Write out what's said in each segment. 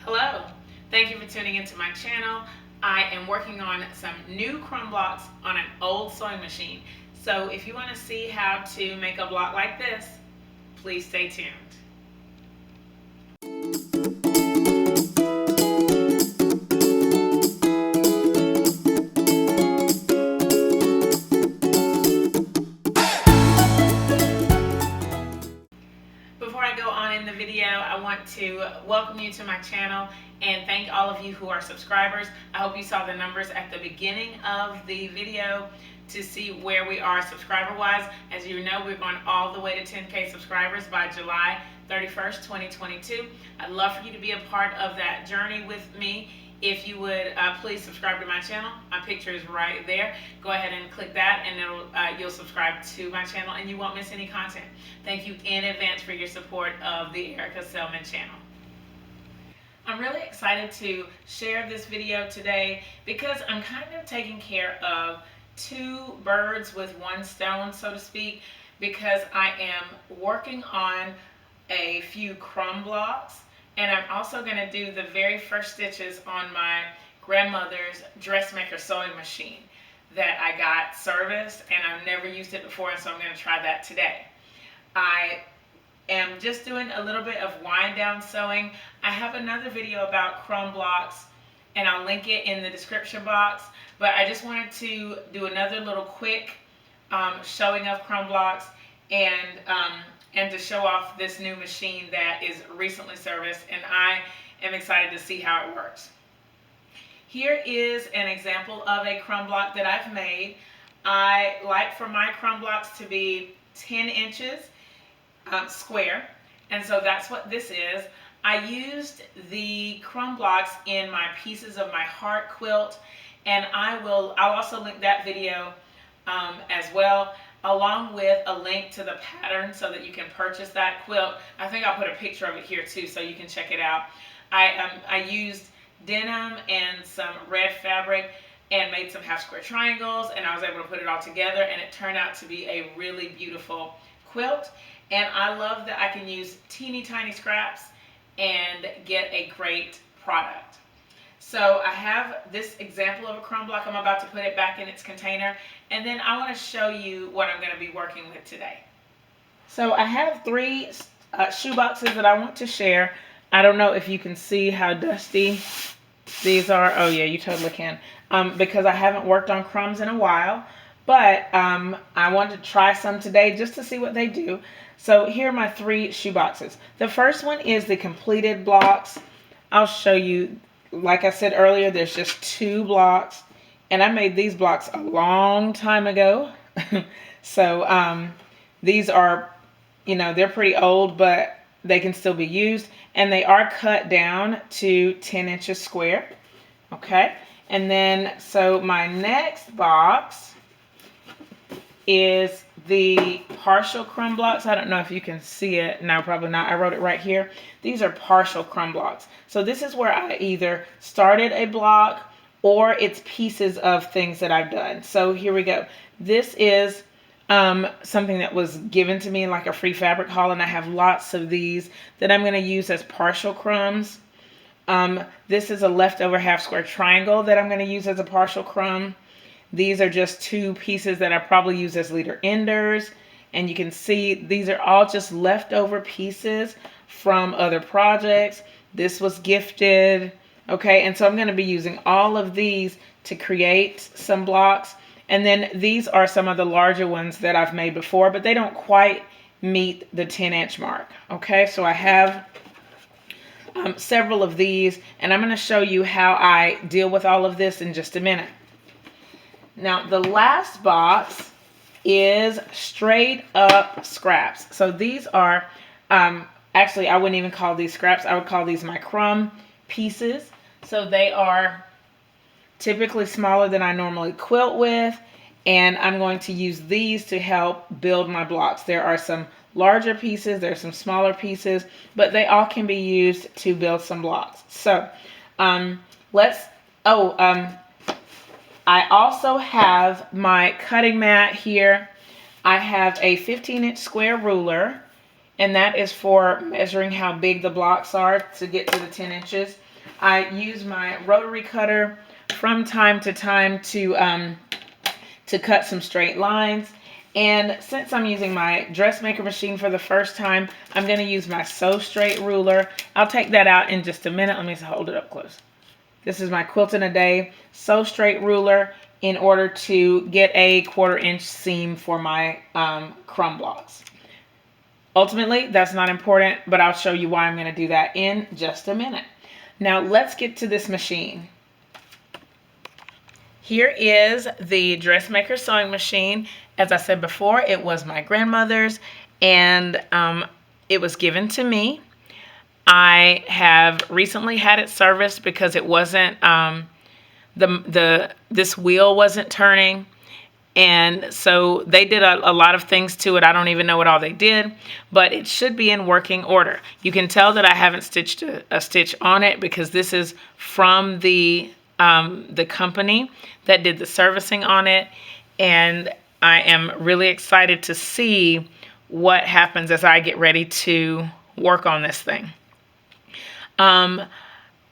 Hello, thank you for tuning into my channel. I am working on some new crumb blocks on an old sewing machine. So if you want to see how to make a block like this, please stay tuned. Before I go on in the video, I want to welcome you to my channel and thank all of you who are subscribers. I hope you saw the numbers at the beginning of the video to see where we are subscriber wise. As you know, we're going all the way to 10K subscribers by July 31st, 2022. I'd love for you to be a part of that journey with me. If you would please subscribe to my channel. My picture is right there. Go ahead and click that and you'll subscribe to my channel and you won't miss any content. Thank you in advance for your support of the Erica Selman channel. I'm really excited to share this video today because I'm kind of taking care of two birds with one stone, so to speak, because I am working on a few crumb blocks. And I'm also going to do the very first stitches on my grandmother's Dressmaker sewing machine that I got serviced, and I've never used it before, so I'm going to try that today. I am just doing a little bit of wind down sewing. I have another video about crumb blocks, and I'll link it in the description box, but I just wanted to do another little quick showing of crumb blocks and to show off this new machine that is recently serviced, and I am excited to see how it works. Here is an example of a crumb block that I've made. I like for my crumb blocks to be 10 inches square, and so that's what this is. I used the crumb blocks in my Pieces of My Heart quilt, and I'll also link that video as well, along with a link to the pattern so that you can purchase that quilt. I think I'll put a picture of it here too so you can check it out. I used denim and some red fabric and made some half square triangles, and I was able to put it all together, and it turned out to be a really beautiful quilt. And I love that I can use teeny tiny scraps and get a great product. So I have this example of a crumb block. I'm about to put it back in its container, and then I want to show you what I'm going to be working with today. So I have three shoe boxes that I want to share. I don't know if you can see how dusty these are. Oh yeah, you totally can. Because I haven't worked on crumbs in a while, but I wanted to try some today just to see what they do. So here are my three shoe boxes. The first one is the completed blocks. I'll show you. Like I said earlier, there's just two blocks, and I made these blocks a long time ago. So these are, they're pretty old, but they can still be used, and they are cut down to 10 inches square. Okay, and then so my next box is the partial crumb blocks. I don't know if you can see it. No, probably not. I wrote it right here. These are partial crumb blocks. So this is where I either started a block or it's pieces of things that I've done. So here we go. This is something that was given to me like a free fabric haul, and I have lots of these that I'm going to use as partial crumbs. This is a leftover half square triangle that I'm going to use as a partial crumb. These are just two pieces that I probably use as leader enders. And you can see these are all just leftover pieces from other projects. This was gifted. Okay, and so I'm going to be using all of these to create some blocks. And then these are some of the larger ones that I've made before, but they don't quite meet the 10-inch mark. Okay, so I have several of these, and I'm going to show you how I deal with all of this in just a minute. Now, the last box is straight up scraps. So these are, actually, I wouldn't even call these scraps. I would call these my crumb pieces. So they are typically smaller than I normally quilt with, and I'm going to use these to help build my blocks. There are some larger pieces, there's some smaller pieces, but they all can be used to build some blocks. So I also have my cutting mat here. I have a 15-inch square ruler, and that is for measuring how big the blocks are to get to the 10 inches. I use my rotary cutter from time to time to cut some straight lines. And since I'm using my Dressmaker machine for the first time, I'm going to use my Sew Straight ruler. I'll take that out in just a minute. Let me hold it up close. This is my Quilt in a Day Sew Straight ruler in order to get a 1/4 inch seam for my crumb blocks. Ultimately, that's not important, but I'll show you why I'm going to do that in just a minute. Now let's get to this machine. Here is the Dressmaker sewing machine. As I said before, it was my grandmother's, and it was given to me. I have recently had it serviced because it wasn't this wheel wasn't turning, and so they did a lot of things to it. I don't even know what all they did, but it should be in working order. You can tell that I haven't stitched a stitch on it because this is from the company that did the servicing on it, and I am really excited to see what happens as I get ready to work on this thing. I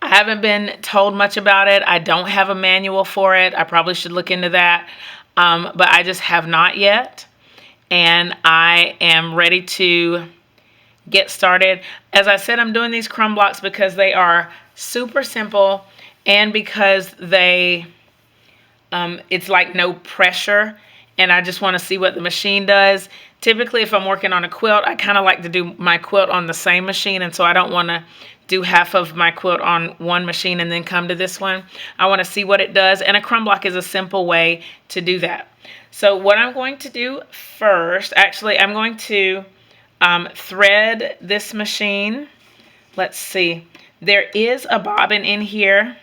haven't been told much about it. I don't have a manual for it. I probably should look into that, but I just have not yet, and I am ready to get started. As I said, I'm doing these crumb blocks because they are super simple, and because they it's like no pressure, and I just want to see what the machine does. Typically, if I'm working on a quilt, I kind of like to do my quilt on the same machine, and so I don't want to do half of my quilt on one machine and then come to this one. I want to see what it does, and a crumb block is a simple way to do that. So what I'm going to do first, actually, I'm going to thread this machine. Let's see. There is a bobbin in here.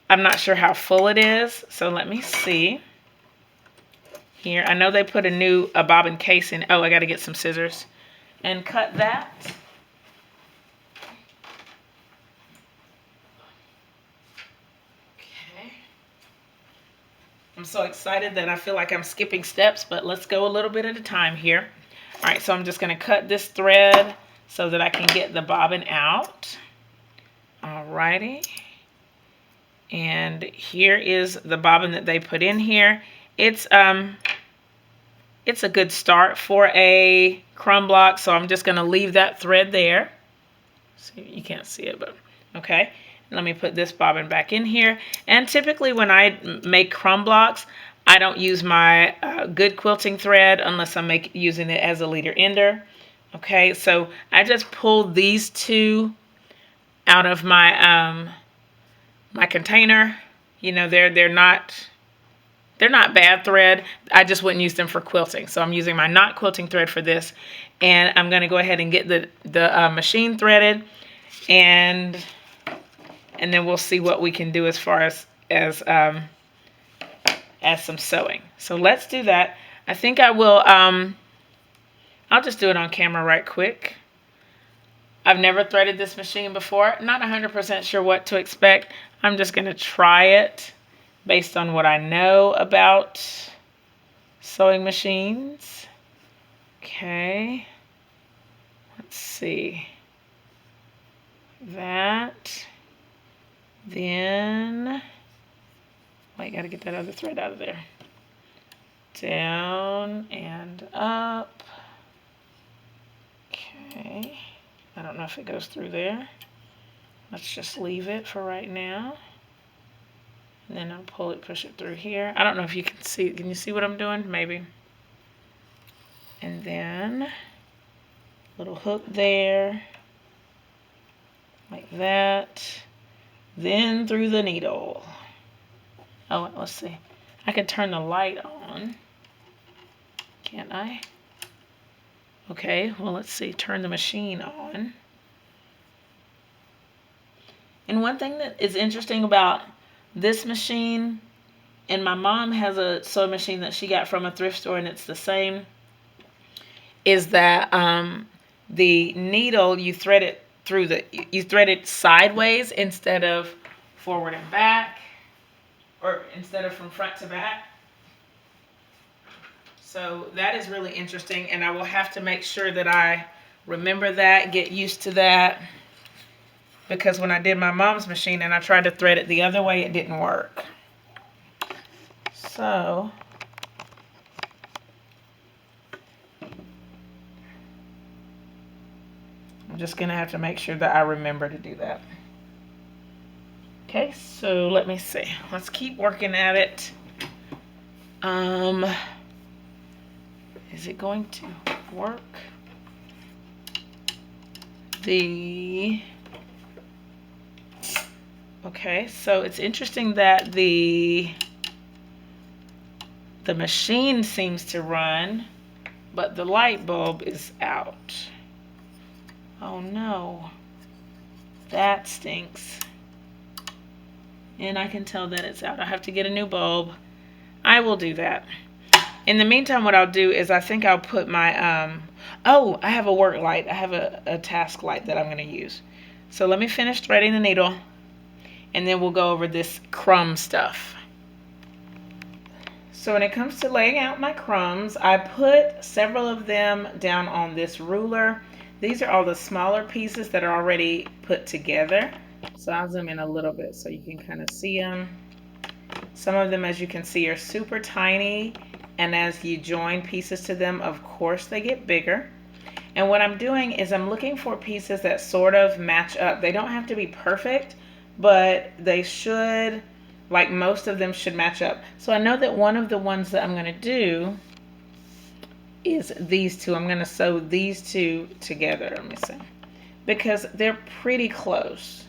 I'm not sure how full it is, so let me see. Here, I know they put a bobbin case in. Oh, I got to get some scissors and cut that. Okay. I'm so excited that I feel like I'm skipping steps, but let's go a little bit at a time here. All right, so I'm just going to cut this thread so that I can get the bobbin out. All righty. And here is the bobbin that they put in here. It's a good start for a crumb block, so I'm just going to leave that thread there. See, you can't see it, but okay. Let me put this bobbin back in here. And typically when I make crumb blocks, I don't use my good quilting thread unless I'm using it as a leader ender. Okay, so I just pulled these two out of my my container. You know, they're not bad thread. I just wouldn't use them for quilting. So I'm using my not quilting thread for this, and I'm going to go ahead and get the machine threaded, and then we'll see what we can do as far as some sewing. So let's do that. I think I will. I'll just do it on camera right quick. I've never threaded this machine before. Not 100% sure what to expect. I'm just going to try it based on what I know about sewing machines. Okay. Let's see. That. Then, wait, gotta get that other thread out of there. Down and up. Okay. I don't know if it goes through there. Let's just leave it for right now. And then I'll pull it, push it through here. I don't know if you can see. Can you see what I'm doing? Maybe. And then, little hook there. Like that. Then through the needle. Oh, let's see. I can turn the light on. Can't I? Okay, well, let's see. Turn the machine on. And one thing that is interesting about this machine, and my mom has a sewing machine that she got from a thrift store, and it's the same, is that the needle, you thread it sideways instead of forward and back, or instead of from front to back. So that is really interesting, and I will have to make sure that I remember that, get used to that. because when I did my mom's machine and I tried to thread it the other way, it didn't work. So I'm just gonna have to make sure that I remember to do that. Okay, so let me see. Let's keep working at it. Is it going to work? Okay, so it's interesting that the machine seems to run, but the light bulb is out. Oh no, that stinks. And I can tell that it's out. I have to get a new bulb. I will do that. In the meantime, what I'll do is I think I'll put my, oh, I have a work light. I have a task light that I'm going to use. So let me finish threading the needle, and then we'll go over this crumb stuff. So when it comes to laying out my crumbs, I put several of them down on this ruler. These are all the smaller pieces that are already put together. So I'll zoom in a little bit so you can kind of see them. Some of them, as you can see, are super tiny, and as you join pieces to them, of course they get bigger. And what I'm doing is I'm looking for pieces that sort of match up. They don't have to be perfect, but they should, like most of them should match up. So I know that one of the ones that I'm going to do is these two. I'm going to sew these two together. Let me see. Because they're pretty close.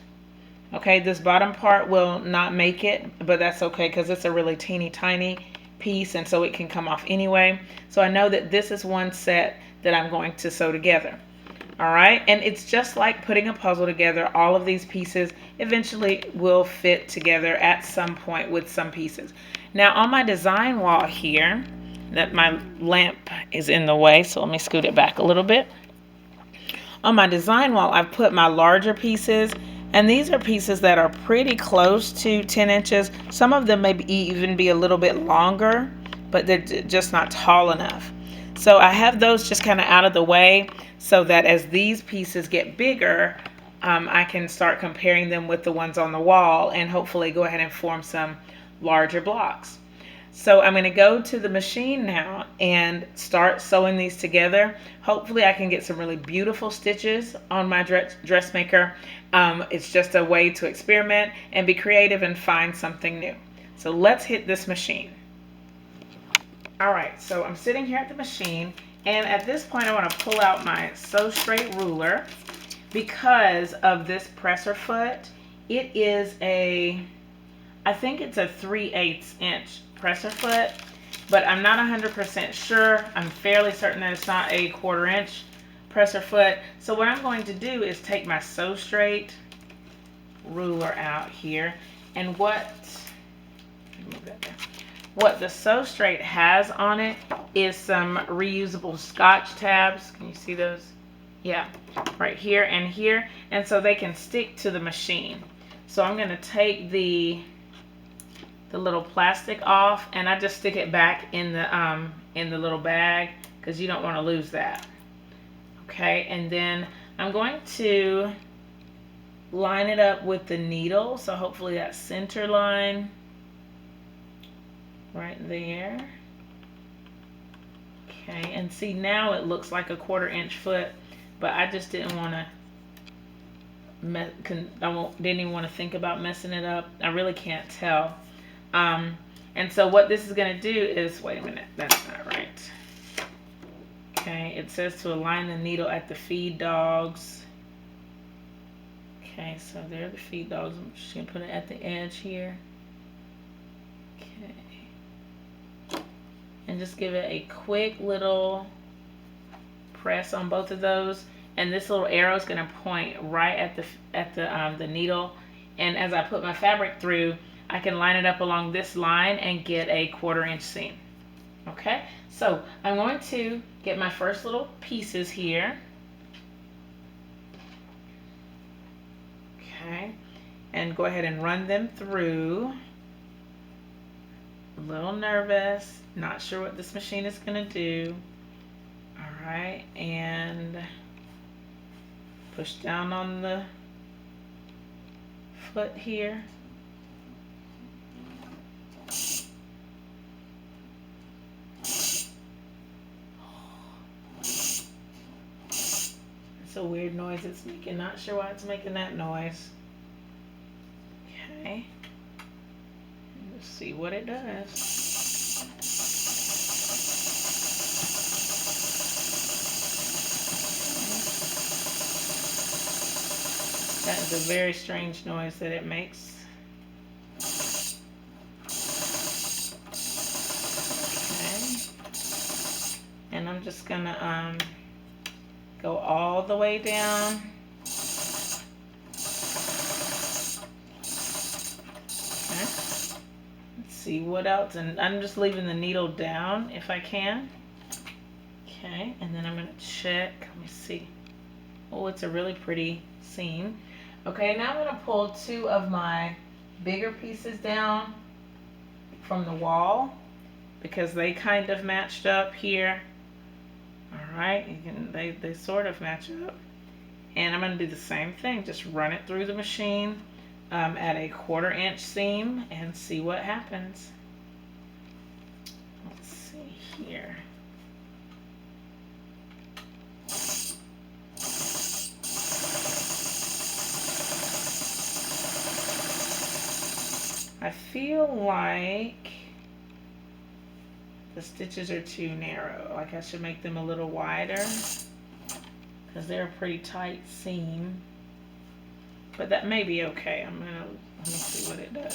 Okay, this bottom part will not make it, but that's okay because it's a really teeny tiny piece, and so it can come off anyway. So I know that this is one set that I'm going to sew together. All right, and it's just like putting a puzzle together. All of these pieces eventually will fit together at some point with some pieces. Now on my design wall here, that my lamp is in the way, so let me scoot it back a little bit. On my design wall, I've put my larger pieces, and these are pieces that are pretty close to 10 inches. Some of them may even be a little bit longer, but they're just not tall enough. So I have those just kind of out of the way so that as these pieces get bigger, I can start comparing them with the ones on the wall and hopefully go ahead and form some larger blocks. So I'm going to go to the machine now and start sewing these together. Hopefully I can get some really beautiful stitches on my dressmaker. It's just a way to experiment and be creative and find something new. So let's hit this machine. All right, so I'm sitting here at the machine, and at this point I want to pull out my Sew Straight ruler because of this presser foot. It is I think it's a 3/8 inch presser foot, but I'm not 100% sure. I'm fairly certain that it's not a 1/4 inch presser foot. So what I'm going to do is take my Sew Straight ruler out here, and what the Sew Straight has on it is some reusable Scotch tabs. Can you see those? Yeah, right here and here, and so they can stick to the machine. So I'm going to take the little plastic off, and I just stick it back in the little bag because you don't want to lose that. Okay, and then I'm going to line it up with the needle, so hopefully that center line right there. Okay, and see, now it looks like a 1/4 inch foot, but I just didn't want to didn't even want to think about messing it up. I really can't tell. And so what this is going to do is, wait a minute, that's not right. Okay, it says to align the needle at the feed dogs. Okay, so there are the feed dogs. I'm just going to put it at the edge here. Okay. And just give it a quick little press on both of those. And this little arrow is going to point right at the needle. And as I put my fabric through, I can line it up along this line and get a 1/4 inch seam. Okay, so I'm going to get my first little pieces here. Okay, and go ahead and run them through. A little nervous, not sure what this machine is going to do. All right, and push down on the foot here. It's a weird noise it's making. Not sure why it's making that noise. Okay. Let's see what it does. That is a very strange noise that it makes. Okay. And I'm just gonna go all the way down. Okay. Let's see what else, and I'm just leaving the needle down if I can. Okay, and then I'm gonna check. Let me see. Oh, it's a really pretty seam. Okay, now I'm gonna pull 2 of my bigger pieces down from the wall because they kind of matched up here. All right, they sort of match up. And I'm gonna do the same thing, just run it through the machine at a 1/4 inch seam and see what happens. Let's see here. I feel like the stitches are too narrow. Like I should make them a little wider because they're a pretty tight seam. But that may be okay. Let me see what it does.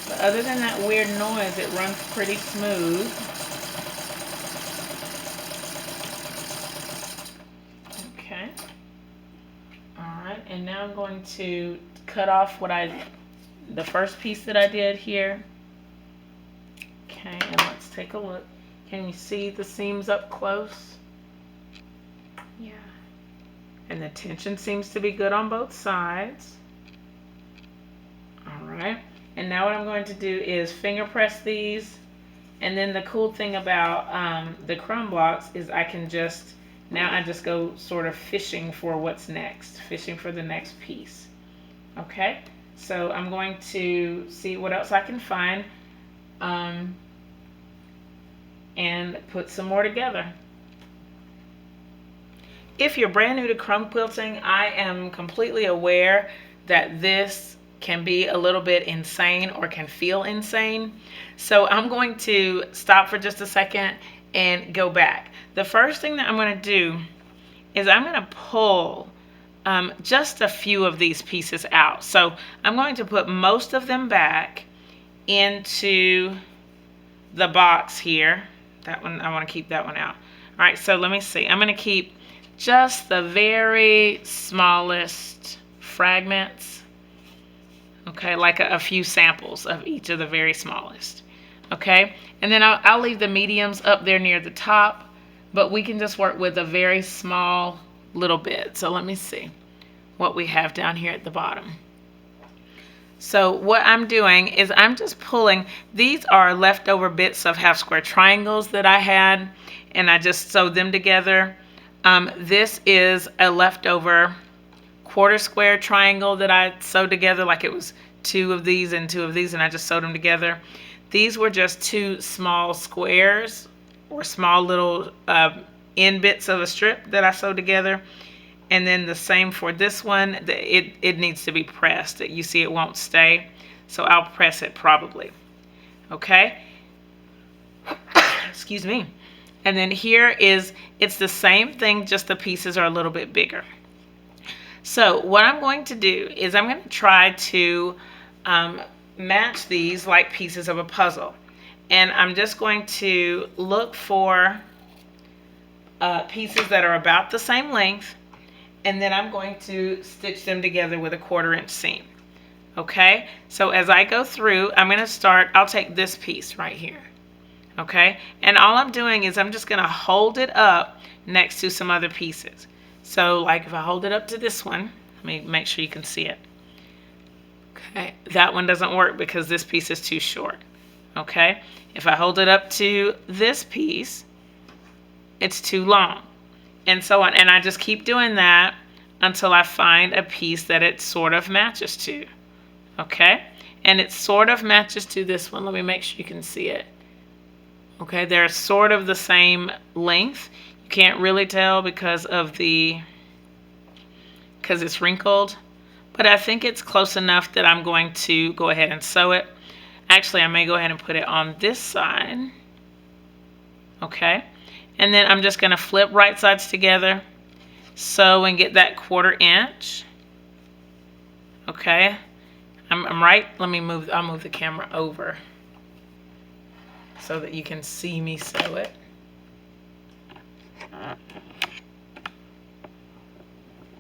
But other than that weird noise, it runs pretty smooth. Okay. And now I'm going to cut off the first piece that I did here. Okay, and let's take a look. Can you see the seams up close? Yeah. And the tension seems to be good on both sides. All right. And now what I'm going to do is finger press these. And then the cool thing about the crumb blocks is I just go sort of fishing for what's next, fishing for the next piece. Okay, so I'm going to see what else I can find and put some more together. If you're brand new to crumb quilting, I am completely aware that this can be a little bit insane or can feel insane. So I'm going to stop for just a second and go back. The first thing that I'm going to do is I'm going to pull just a few of these pieces out. So I'm going to put most of them back into the box here. That one, I want to keep that one out. All right, so let me see. I'm going to keep just the very smallest fragments. Okay, like a few samples of each of the very smallest. Okay, and then I'll leave the mediums up there near the top, but we can just work with a very small little bit. So let me see what we have down here at the bottom. So what I'm doing is I'm just pulling, these are leftover bits of half square triangles that I had, and I just sewed them together. This is a leftover 1/4 square triangle that I sewed together, like it was 2 of these and 2 of these, and I just sewed them together. These were just 2 small squares or small little end bits of a strip that I sewed together. And then the same for this one. It needs to be pressed. You see it won't stay, so I'll press it probably. Okay. Excuse me. And then here it's the same thing, just the pieces are a little bit bigger. So what I'm going to do is I'm going to try to match these like pieces of a puzzle. And I'm just going to look for pieces that are about the same length, and then I'm going to stitch them together with a 1/4 inch seam. Okay, so as I go through, I'm going to start, I'll take this piece right here. Okay, and all I'm doing is I'm just going to hold it up next to some other pieces. So like if I hold it up to this one, let me make sure you can see it. Okay, that one doesn't work because this piece is too short. Okay, if I hold it up to this piece, it's too long. and so on. And I just keep doing that until I find a piece that it sort of matches to. Okay? And it sort of matches to this one. Let me make sure you can see it. Okay, they're sort of the same length. You can't really tell because it's wrinkled. But I think it's close enough that I'm going to go ahead and sew it. Actually, I may go ahead and put it on this side. Okay. And then I'm just going to flip right sides together, sew, and get that 1/4 inch. Okay. I'm right. I'll move the camera over so that you can see me sew it.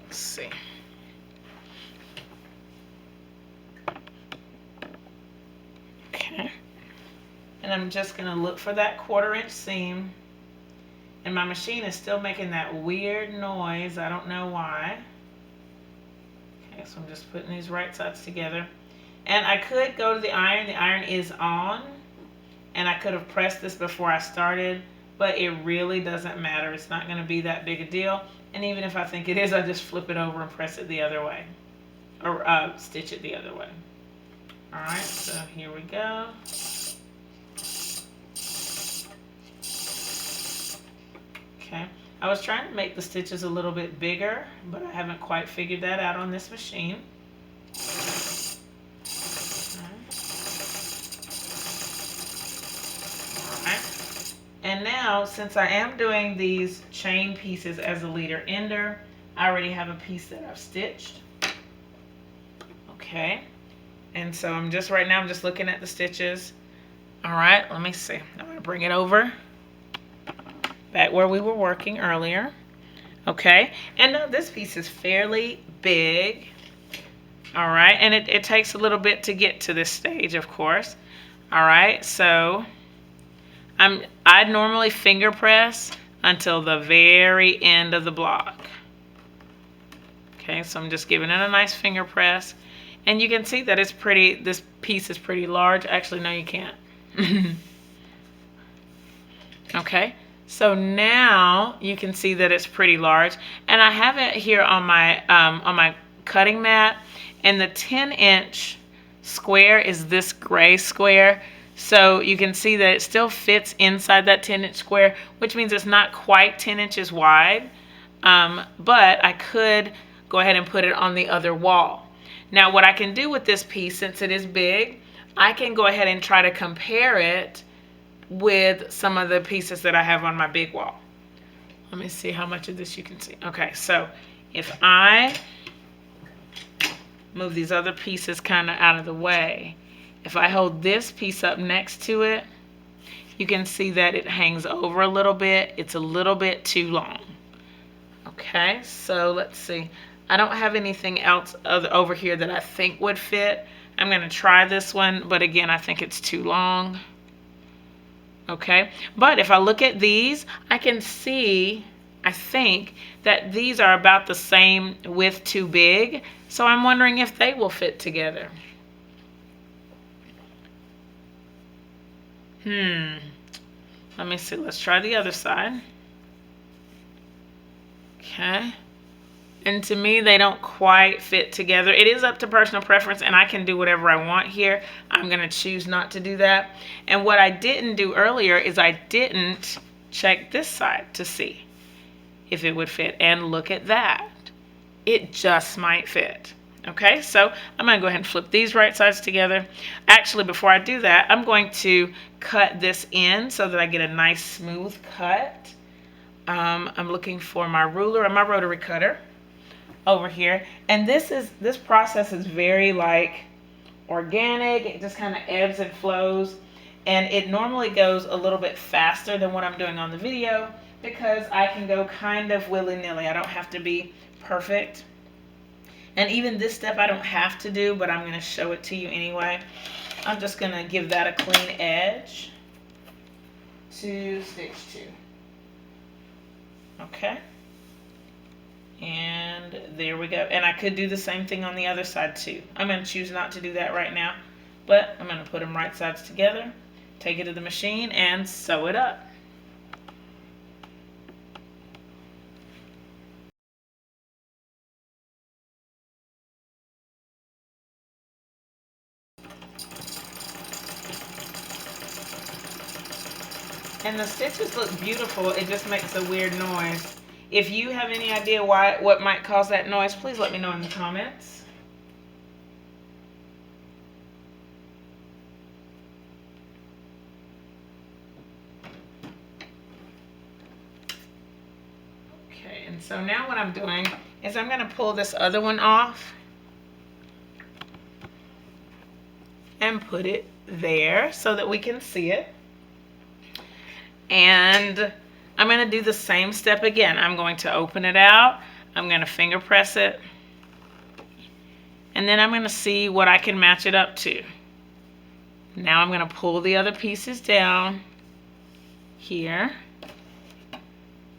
Let's see. Okay. And I'm just going to look for that 1/4 inch seam. And my machine is still making that weird noise. I don't know why. Okay, so I'm just putting these right sides together. And I could go to the iron. The iron is on. And I could have pressed this before I started. But it really doesn't matter. It's not going to be that big a deal. And even if I think it is, I just flip it over and press it the other way. Or stitch it the other way. Alright, so here we go. Okay, I was trying to make the stitches a little bit bigger, but I haven't quite figured that out on this machine. Alright, and now since I am doing these chain pieces as a leader ender, I already have a piece that I've stitched. Okay, and so I'm just looking at the stitches. Alright, let me see. I'm going to bring it over back where we were working earlier. Okay, and now this piece is fairly big. All right, and it takes a little bit to get to this stage, of course. All right, so I normally finger press until the very end of the block. Okay, so I'm just giving it a nice finger press, and you can see that it's pretty. This piece is pretty large. Actually, no, you can't. Okay. So now you can see that it's pretty large, and I have it here on my cutting mat, and the 10-inch square is this gray square. So you can see that it still fits inside that 10-inch square, which means it's not quite 10 inches wide, but I could go ahead and put it on the other wall. Now what I can do with this piece, since it is big, I can go ahead and try to compare it with some of the pieces that I have on my big wall. Let me see how much of this you can see. Okay, so if I move these other pieces kind of out of the way, if I hold this piece up next to it, you can see that it hangs over a little bit. It's a little bit too long. Okay, so let's see. I don't have anything else over here that I think would fit. I'm going to try this one, but again, I think it's too long. Okay, but if I look at these, I can see, I think, that these are about the same width too big. So I'm wondering if they will fit together. Let me see. Let's try the other side. Okay. And to me, they don't quite fit together. It is up to personal preference, and I can do whatever I want here. I'm going to choose not to do that. And what I didn't do earlier is I didn't check this side to see if it would fit. And look at that. It just might fit. Okay, so I'm going to go ahead and flip these right sides together. Actually, before I do that, I'm going to cut this in so that I get a nice smooth cut. I'm looking for my ruler and my rotary cutter over here, and this process is very like organic. It just kind of ebbs and flows, and it normally goes a little bit faster than what I'm doing on the video because I can go kind of willy-nilly. I don't have to be perfect, and even this step I don't have to do, but I'm going to show it to you anyway. I'm just going to give that a clean edge to stitch to. Okay, and there we go. And I could do the same thing on the other side too. I'm going to choose not to do that right now, but I'm going to put them right sides together, take it to the machine, and sew it up. And the stitches look beautiful, it just makes a weird noise. If you have any idea what might cause that noise, please let me know in the comments. Okay, and so now what I'm doing is I'm going to pull this other one off and put it there so that we can see it. And I'm going to do the same step again. I'm going to open it out. I'm going to finger press it. And then I'm going to see what I can match it up to. Now I'm going to pull the other pieces down here.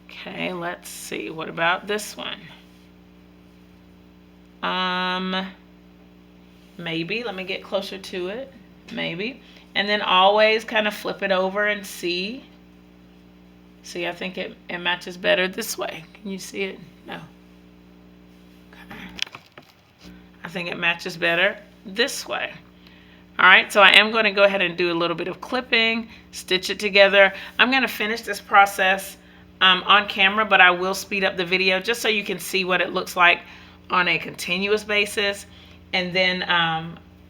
Okay, let's see. What about this one? Maybe. Let me get closer to it. Maybe. And then always kind of flip it over and see. See, I think it matches better this way. Can you see it? No. Okay. I think it matches better this way. All right, so I am going to go ahead and do a little bit of clipping, stitch it together. I'm going to finish this process on camera, but I will speed up the video just so you can see what it looks like on a continuous basis. And then,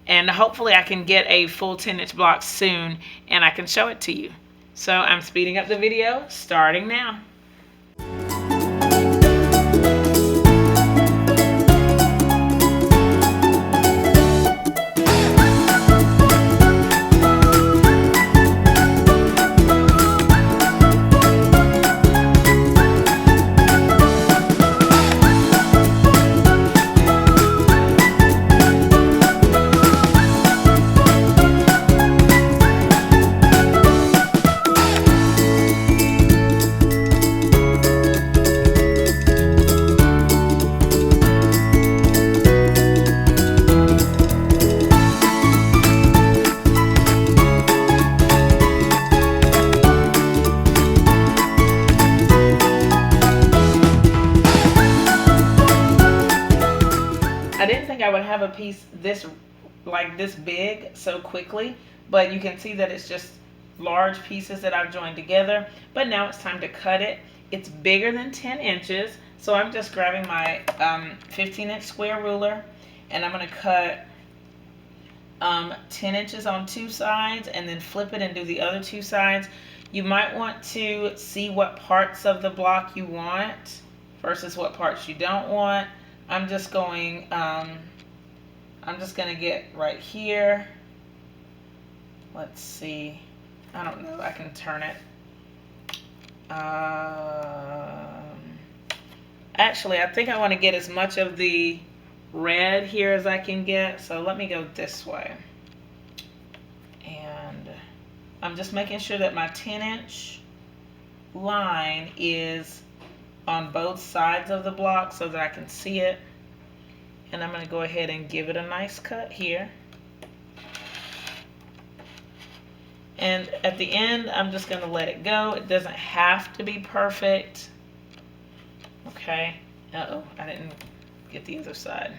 and hopefully I can get a full 10-inch block soon and I can show it to you. So I'm speeding up the video, starting now. I didn't think I would have a piece this big so quickly, but you can see that it's just large pieces that I've joined together. But now it's time to cut it. It's bigger than 10 inches, so I'm just grabbing my 15-inch square ruler, and I'm going to cut 10 inches on two sides and then flip it and do the other two sides. You might want to see what parts of the block you want versus what parts you don't want. I'm just going to get right here. Let's see. I don't know. I can turn it. Actually, I think I want to get as much of the red here as I can get. So let me go this way. And I'm just making sure that my 10-inch line is on both sides of the block so that I can see it. And I'm going to go ahead and give it a nice cut here. And at the end, I'm just going to let it go. It doesn't have to be perfect. Okay. Uh-oh, I didn't get the other side.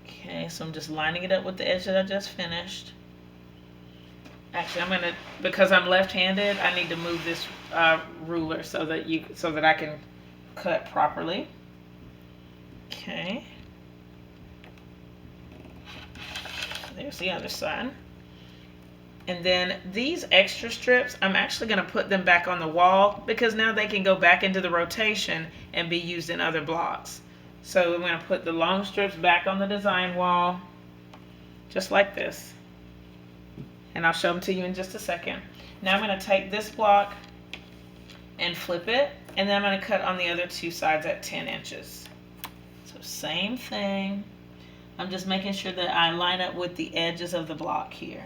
Okay, so I'm just lining it up with the edge that I just finished. Actually, I'm going to, because I'm left-handed, I need to move this ruler so that I can cut properly. Okay. There's the other side. And then these extra strips, I'm actually going to put them back on the wall because now they can go back into the rotation and be used in other blocks. So I'm going to put the long strips back on the design wall, just like this. And I'll show them to you in just a second. Now I'm going to take this block and flip it, and then I'm going to cut on the other two sides at 10 inches. So same thing. I'm just making sure that I line up with the edges of the block here.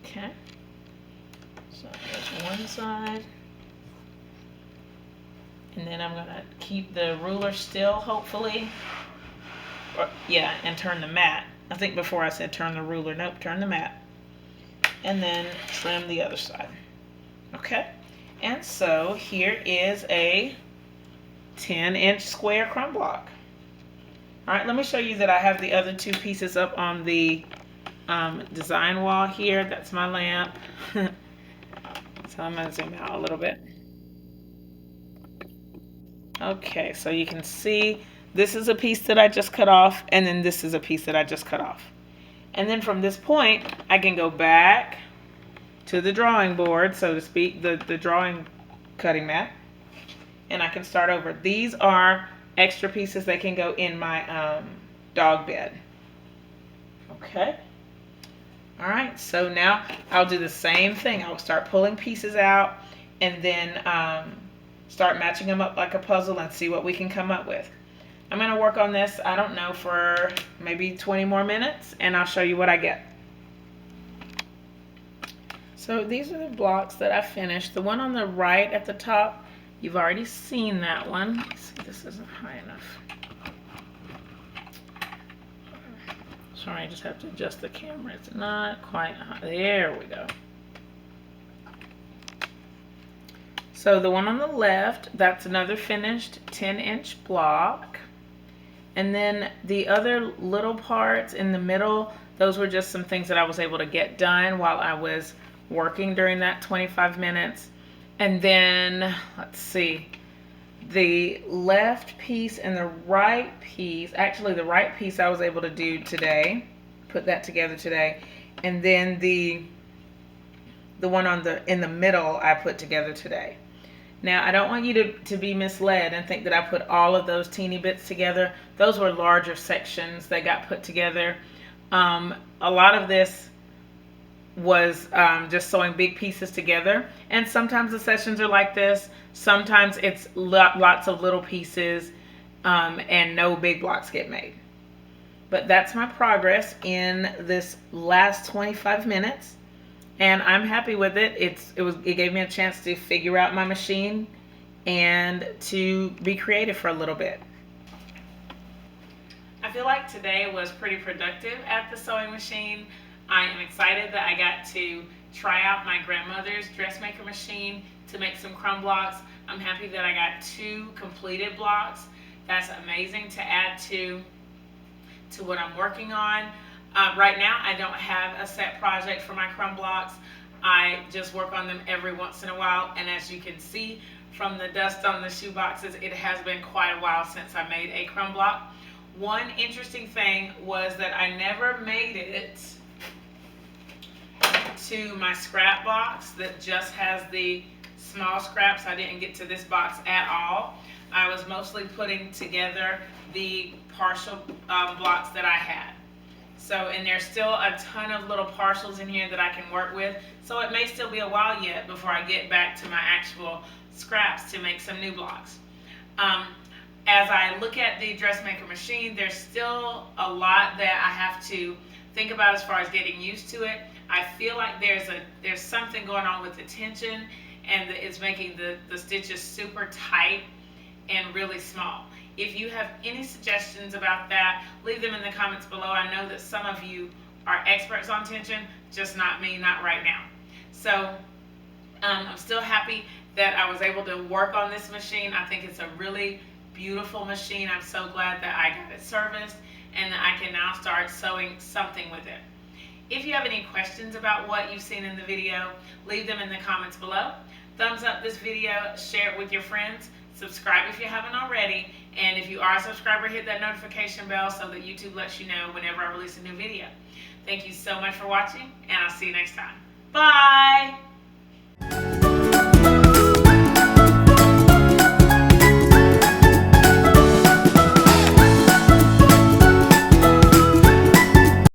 Okay. So there's one side. And then I'm going to keep the ruler still, hopefully. Or, yeah, and turn the mat. I think before I said turn the ruler. Nope, turn the mat. And then trim the other side. Okay. And so here is a 10-inch square crumb block. All right, let me show you that I have the other two pieces up on the design wall here. That's my lamp. So I'm gonna zoom out a little bit. Okay, so you can see this is a piece that I just cut off, and then this is a piece that I just cut off. And then from this point, I can go back to the drawing board, so to speak, the drawing cutting mat, and I can start over. These are extra pieces that can go in my dog bed. Okay. All right, so now I'll do the same thing. I'll start pulling pieces out and then start matching them up like a puzzle and see what we can come up with. I'm going to work on this, I don't know, for maybe 20 more minutes, and I'll show you what I get. So these are the blocks that I finished. The one on the right at the top, you've already seen that one. Let's see, this isn't high enough. Sorry, I just have to adjust the camera. It's not quite high. There we go. So the one on the left, that's another finished 10-inch block. And then the other little parts in the middle, those were just some things that I was able to get done while I was working during that 25 minutes. And then, let's see, the left piece and the right piece, actually the right piece I was able to do today, put that together today. And then the one in the middle I put together today. Now, I don't want you to be misled and think that I put all of those teeny bits together. Those were larger sections that got put together. A lot of this was just sewing big pieces together. And sometimes the sessions are like this. Sometimes it's lots of little pieces and no big blocks get made. But that's my progress in this last 25 minutes. And I'm happy with it. It gave me a chance to figure out my machine and to be creative for a little bit. I feel like today was pretty productive at the sewing machine. I am excited that I got to try out my grandmother's dressmaker machine to make some crumb blocks. I'm happy that I got 2 completed blocks. That's amazing to add to what I'm working on. Right now, I don't have a set project for my crumb blocks. I just work on them every once in a while, and as you can see from the dust on the shoe boxes, it has been quite a while since I made a crumb block. One interesting thing was that I never made it to my scrap box that just has the small scraps. I didn't get to this box at all. I was mostly putting together the partial blocks that I had. So, and there's still a ton of little partials in here that I can work with. So it may still be a while yet before I get back to my actual scraps to make some new blocks. As I look at the dressmaker machine, there's still a lot that I have to think about as far as getting used to it. I feel like there's something going on with the tension, and it's making the stitches super tight and really small. If you have any suggestions about that, leave them in the comments below. I know that some of you are experts on tension, just not me, not right now. So I'm still happy that I was able to work on this machine. I think it's a really beautiful machine. I'm so glad that I got it serviced and that I can now start sewing something with it. If you have any questions about what you've seen in the video, leave them in the comments below. Thumbs up this video, share it with your friends, subscribe if you haven't already, and if you are a subscriber, hit that notification bell so that YouTube lets you know whenever I release a new video. Thank you so much for watching, and I'll see you next time. Bye!